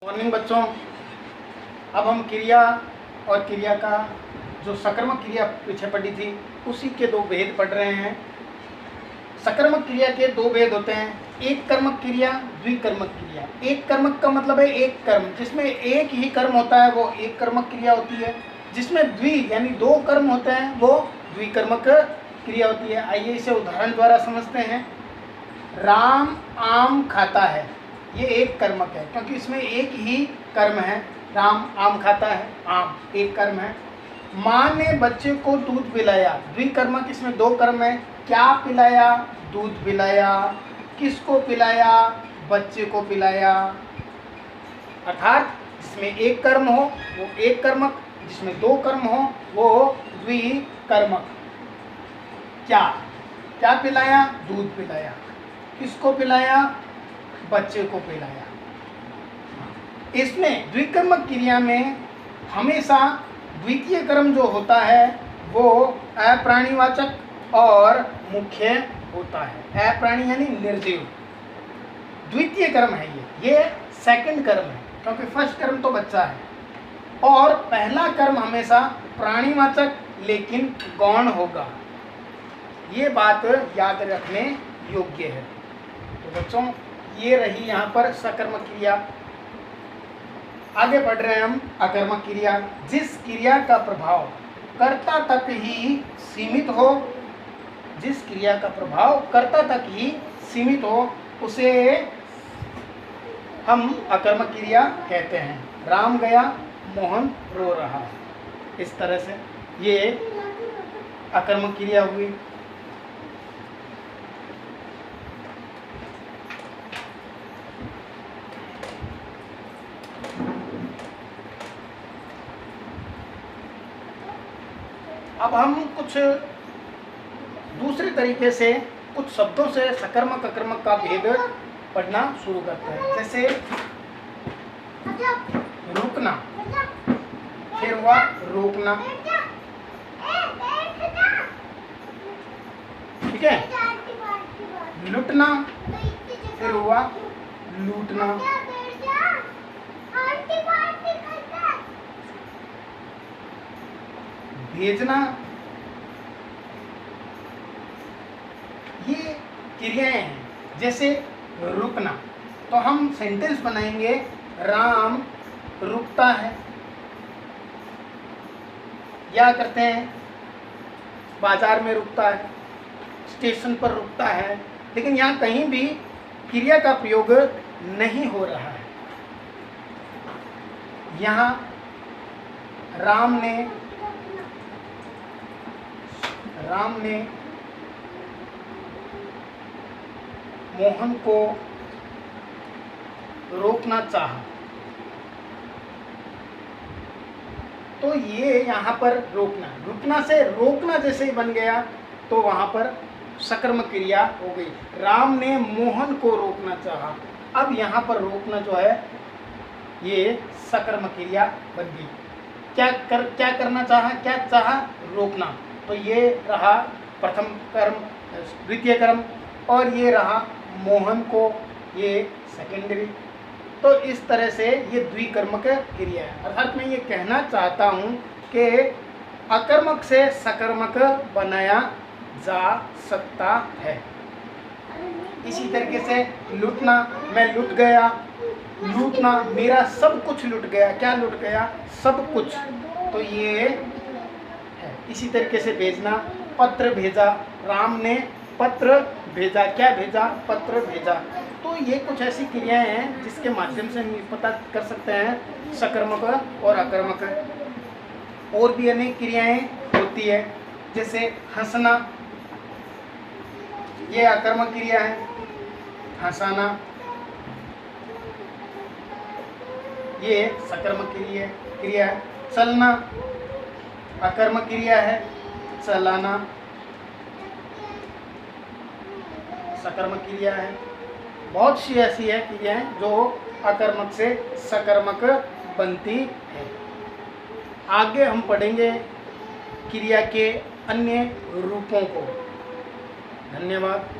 Morning बच्चों। अब हम क्रिया और क्रिया का जो सकर्मक क्रिया पीछे पड़ी थी उसी के दो भेद पढ़ रहे हैं। सकर्मक क्रिया के दो भेद होते हैं, एक कर्मक क्रिया, द्विकर्मक क्रिया। एक कर्मक का मतलब है एक कर्म, जिसमें एक ही कर्म होता है वो एक कर्मक क्रिया होती है। जिसमें द्वि यानी दो कर्म होते हैं वो द्विकर्मक क्रिया होती है। आइए इसे उदाहरण द्वारा समझते हैं। राम आम खाता है, ये एक कर्मक है क्योंकि इसमें एक ही कर्म है। राम आम खाता है, आम एक कर्म है। माँ ने बच्चे को दूध पिलाया, द्विकर्मक, इसमें दो कर्म है। क्या पिलाया? दूध पिलाया। किसको पिलाया? बच्चे को पिलाया। अर्थात जिसमें एक कर्म हो वो एक कर्मक, जिसमें दो कर्म हो वो द्विकर्मक। क्या क्या पिलाया? दूध पिलाया। किसको पिलाया? बच्चे को पिलाया। इसमें द्विकर्मक क्रिया में हमेशा द्वितीय कर्म जो होता है वो अप्राणीवाचक और मुख्य होता है। अप्राणी यानी निर्जीव, द्वितीय कर्म है ये सेकंड कर्म है क्योंकि फर्स्ट कर्म तो बच्चा है। और पहला कर्म हमेशा प्राणीवाचक लेकिन गौण होगा। ये बात याद रखने योग्य है। तो बच्चों ये रही यहाँ पर सकर्मक क्रिया। आगे बढ़ रहे हैं हम अकर्मक क्रिया। जिस क्रिया का प्रभाव कर्ता तक ही सीमित हो, जिस क्रिया का प्रभाव कर्ता तक ही सीमित हो उसे हम अकर्मक क्रिया कहते हैं। राम गया, मोहन रो रहा, इस तरह से ये अकर्मक क्रिया हुई। अब हम कुछ दूसरे तरीके से कुछ शब्दों से सकर्मक अकर्मक का भेद पढ़ना शुरू करते हैं। जैसे रुकना, फिर हुआ रोकना, ठीक है। लुटना, फिर हुआ लूटना। भेजना, ये क्रियाएं हैं। जैसे रुकना, तो हम सेंटेंस बनाएंगे राम रुकता है। या करते हैं बाजार में रुकता है, स्टेशन पर रुकता है, लेकिन यहाँ कहीं भी क्रिया का प्रयोग नहीं हो रहा है। यहाँ राम ने मोहन को रोकना चाहा, तो ये यहाँ पर रुकना से रोकना जैसे ही बन गया तो वहाँ पर सकर्मक क्रिया हो गई। राम ने मोहन को रोकना चाहा, अब यहाँ पर रोकना जो है ये सकर्मक क्रिया बन गई। क्या करना चाहा? क्या चाहा? रोकना। तो ये रहा प्रथम कर्म, द्वितीय कर्म, और ये रहा मोहन को, ये सेकेंडरी। तो इस तरह से ये द्विकर्मक क्रिया है। अर्थात मैं ये कहना चाहता हूँ कि अकर्मक से सकर्मक बनाया जा सकता है। इसी तरीके से लूटना, मैं लूट गया, लूटना, मेरा सब कुछ लूट गया। क्या लूट गया? सब कुछ। तो ये है। इसी तरीके से भेजना, पत्र भेजा, राम ने पत्र भेजा। क्या भेजा? पत्र भेजा। तो ये कुछ ऐसी क्रियाएं हैं जिसके माध्यम से हम पता कर सकते हैं सकर्मक और अकर्मक। और भी अनेक क्रियाएं होती है, जैसे हंसना, ये अकर्मक क्रिया है। हंसाना ये सकर्मक क्रिया है। चलना अकर्मक क्रिया है। चलाना सकर्मक क्रिया है। बहुत सी ऐसी है क्रियाएं जो अकर्मक से सकर्मक बनती है। आगे हम पढ़ेंगे क्रिया के अन्य रूपों को। धन्यवाद।